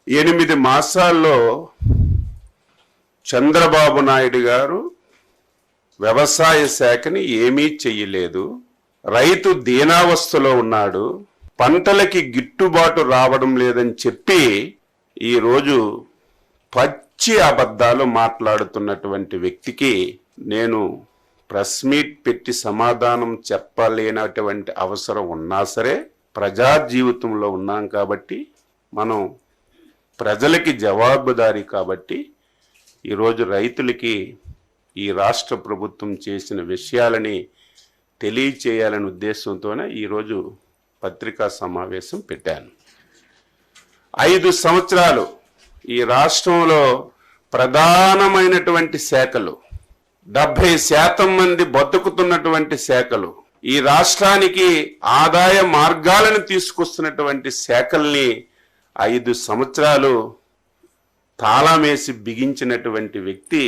8 మాసాల్లో చంద్రబాబు నాయుడు గారు వ్యవసాయ శాఖని ఏమీ చెయ్యలేదు. రైతు దీనావస్థలో ఉన్నాడు, పంటలకి గిట్టుబాటు రావడం లేదని చెప్పి ఈరోజు పచ్చి అబద్ధాలు మాట్లాడుతున్నటువంటి వ్యక్తికి నేను ప్రెస్ మీట్ పెట్టి సమాధానం చెప్పలేనటువంటి అవసరం ఉన్నా సరే, ప్రజా జీవితంలో ఉన్నాం కాబట్టి, మనం ప్రజలకి జవాబుదారీ కాబట్టి ఈరోజు రైతులకి ఈ రాష్ట్ర ప్రభుత్వం చేసిన విషయాలని తెలియచేయాలనే ఉద్దేశంతోనే ఈరోజు పత్రికా సమావేశం పెట్టాను. 5 సంవత్సరాలు ఈ రాష్ట్రంలో ప్రధానమైనటువంటి శాఖలు, 70% మంది బతుకుతున్నటువంటి శాఖలు, ఈ రాష్ట్రానికి ఆదాయ మార్గాలను తీసుకొస్తున్నటువంటి శాఖల్ని 5 సంవత్సరాలు తాళమేసి బిగించినటువంటి వ్యక్తి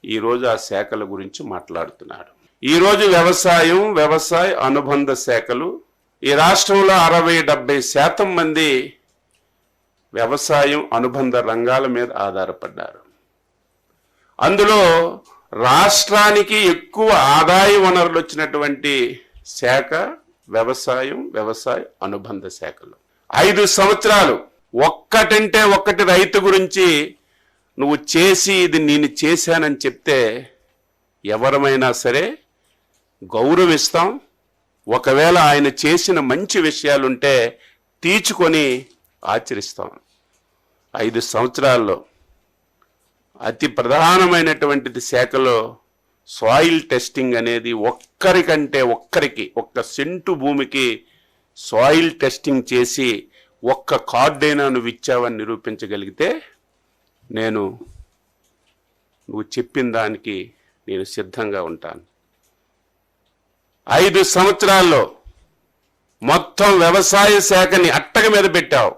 ఈరోజు ఆ శాఖల గురించి మాట్లాడుతున్నాడు. ఈరోజు వ్యవసాయ అనుబంధ శాఖలు, ఈ రాష్ట్రంలో 60-70% మంది వ్యవసాయం అనుబంధ రంగాల మీద ఆధారపడ్డారు. అందులో రాష్ట్రానికి ఎక్కువ ఆదాయ వనరులు వచ్చినటువంటి శాఖ వ్యవసాయ అనుబంధ శాఖలు. 5 సంవత్సరాలు ఒక్కటంటే ఒక్కటి రైతు గురించి నువ్వు చేసి ఇది నేను చేశానని చెప్తే ఎవరమైనా సరే గౌరవిస్తాం. ఒకవేళ ఆయన చేసిన మంచి విషయాలుంటే తీర్చుకొని ఆచరిస్తాం. 5 సంవత్సరాల్లో అతి ప్రధానమైనటువంటిది శాఖలో సాయిల్ టెస్టింగ్ అనేది ఒక్క సెంటు భూమికి సాయిల్ టెస్టింగ్ చేసి ఒక్క కార్డైనా నువ్వు ఇచ్చావని నిరూపించగలిగితే నువ్వు చెప్పిన దానికి నేను సిద్ధంగా ఉంటాను. 5 సంవత్సరాల్లో మొత్తం వ్యవసాయ శాఖని అట్టక మీద పెట్టావు.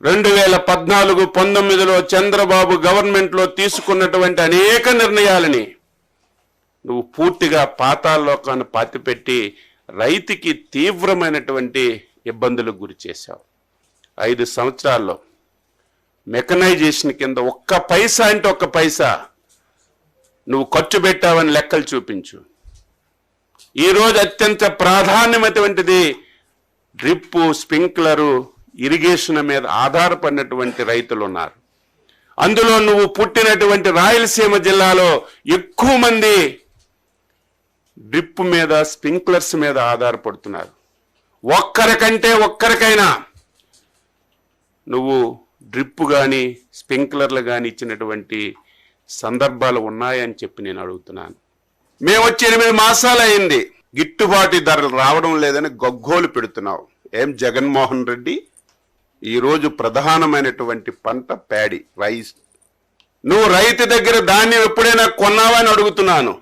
2014-19లో చంద్రబాబు గవర్నమెంట్లో తీసుకున్నటువంటి అనేక నిర్ణయాలని నువ్వు పూర్తిగా పాతాళలోకాన్ని పాతిపెట్టి రైతుకి తీవ్రమైనటువంటి ఇబ్బందులకు గురి చేశావు. 5 సంవత్సరాల్లో మెకనైజేషన్ కింద ఒక్క పైసా నువ్వు ఖర్చు పెట్టావని లెక్కలు చూపించు. ఈరోజు అత్యంత ప్రాధాన్యమైనటువంటిది డ్రిప్పు, స్ప్రింక్లరు, ఇరిగేషన్ మీద ఆధారపడినటువంటి రైతులు ఉన్నారు. అందులో నువ్వు పుట్టినటువంటి రాయలసీమ జిల్లాలో ఎక్కువ మంది డ్రిప్ మీద, స్ప్రింక్లర్స్ మీద ఆధారపడుతున్నారు. ఒక్కరికైనా నువ్వు డ్రిప్ కానీ స్ప్రింక్లర్లు కానీ ఇచ్చినటువంటి సందర్భాలు ఉన్నాయని చెప్పి నేను అడుగుతున్నాను. మేము వచ్చి 8 మాసాలు అయింది, గిట్టుబాటు ధరలు రావడం లేదని గగ్గోలు పెడుతున్నావు. ఏం జగన్మోహన్ రెడ్డి, ఈరోజు ప్రధానమైనటువంటి పంట ప్యాడీ, రైస్. నువ్వు రైతు దగ్గర ధాన్యం ఎప్పుడైనా కొన్నావని అడుగుతున్నాను.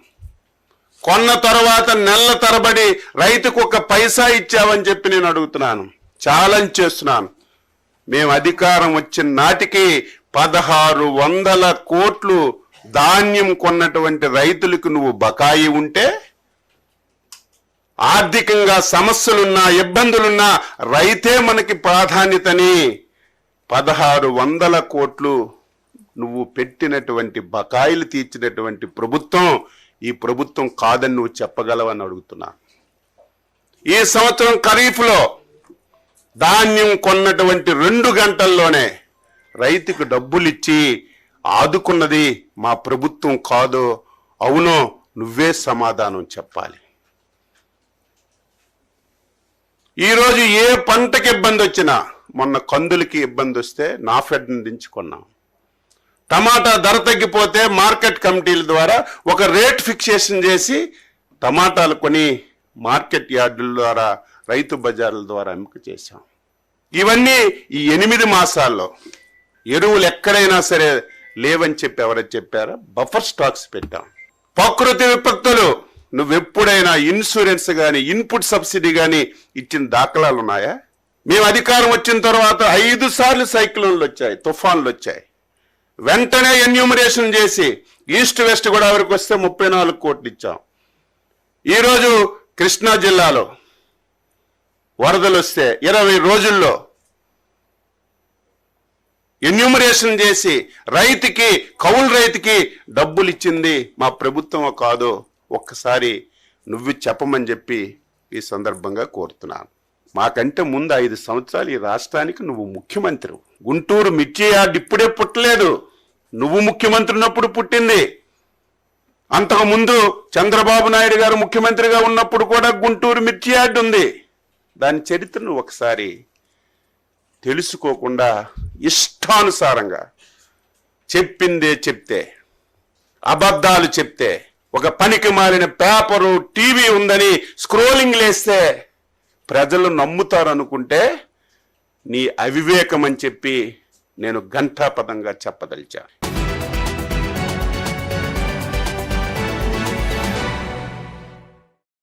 కొన్న తర్వాత నెలల తరబడి రైతుకు ఒక్క పైసా ఇచ్చావని చెప్పి నేను అడుగుతున్నాను. ఛాలెంజ్ చేస్తున్నాను. మేము అధికారం వచ్చిన నాటికి 1600 కోట్లు ధాన్యం కొన్నటువంటి రైతులకు నువ్వు బకాయి ఉంటే, ఆర్థికంగా సమస్యలున్నా ఇబ్బందులున్నా రైతే మనకి ప్రాధాన్యతని 1600 కోట్లు నువ్వు పెట్టినటువంటి బకాయిలు తీర్చినటువంటి ప్రభుత్వం ఈ ప్రభుత్వం కాదని నువ్వు చెప్పగలవని అడుగుతున్నా. ఈ సంవత్సరం ఖరీఫ్లో ధాన్యం కొన్నటువంటి 2 గంటల్లోనే రైతుకు డబ్బులు ఇచ్చి ఆదుకున్నది మా ప్రభుత్వం కాదో అవునో నువ్వే సమాధానం చెప్పాలి. ఈరోజు ఏ పంటకి ఇబ్బంది వచ్చినా, మొన్న కందులకి ఇబ్బంది వస్తే నాఫెడ్ని దించుకున్నాం. టమాటా ధర తగ్గిపోతే మార్కెట్ కమిటీల ద్వారా ఒక రేట్ ఫిక్సేషన్ చేసి టమాటాలు కొని మార్కెట్ యార్డుల ద్వారా, రైతు బజార్ల ద్వారా అమ్మకం చేశాం. ఇవన్నీ ఈ 8 మాసాల్లో ఎరువులు ఎక్కడైనా సరే లేవని చెప్పి ఎవరైనా చెప్పారా? బఫర్ స్టాక్స్ పెట్టాం. ప్రకృతి విపత్తులు నువ్వెప్పుడైనా ఇన్సూరెన్స్ కానీ ఇన్పుట్ సబ్సిడీ కానీ ఇచ్చిన దాఖలాలు ఉన్నాయా? మేము అధికారం వచ్చిన తర్వాత 5 సార్లు సైక్లోన్లు వచ్చాయి, తుఫాన్లు వచ్చాయి. వెంటనే ఎన్యూమరేషన్ చేసి ఈస్ట్ వెస్ట్ గోదావరికి వస్తే 34 కోట్లు ఇచ్చాం. ఈరోజు కృష్ణా జిల్లాలో వరదలు వస్తే 20 రోజుల్లో ఎన్యూమరేషన్ చేసి రైతుకి, కౌలు రైతుకి డబ్బులు ఇచ్చింది మా ప్రభుత్వం కాదో ఒక్కసారి నువ్వు చెప్పమని చెప్పి ఈ సందర్భంగా కోరుతున్నాను. మాకంటే ముందు 5 సంవత్సరాలు ఈ రాష్ట్రానికి నువ్వు ముఖ్యమంత్రి. గుంటూరు మిర్చి యార్డ్ ఇప్పుడే పుట్టలేదు, నువ్వు ముఖ్యమంత్రి ఉన్నప్పుడు పుట్టింది. అంతకుముందు చంద్రబాబు నాయుడు గారు ముఖ్యమంత్రిగా ఉన్నప్పుడు కూడా గుంటూరు మిర్చి యార్డ్ ఉంది. దాని చరిత్రను ఒకసారి తెలుసుకోకుండా ఇష్టానుసారంగా చెప్పిందే చెప్తే, అబద్ధాలు చెప్తే, ఒక పనికి మారిన పేపరు, టీవీ ఉందని స్క్రోలింగ్ లేస్తే ప్రజలు నమ్ముతారు అనుకుంటే నీ అవివేకం అని చెప్పి నేను ఘంటాపదంగా చెప్పదలిచా.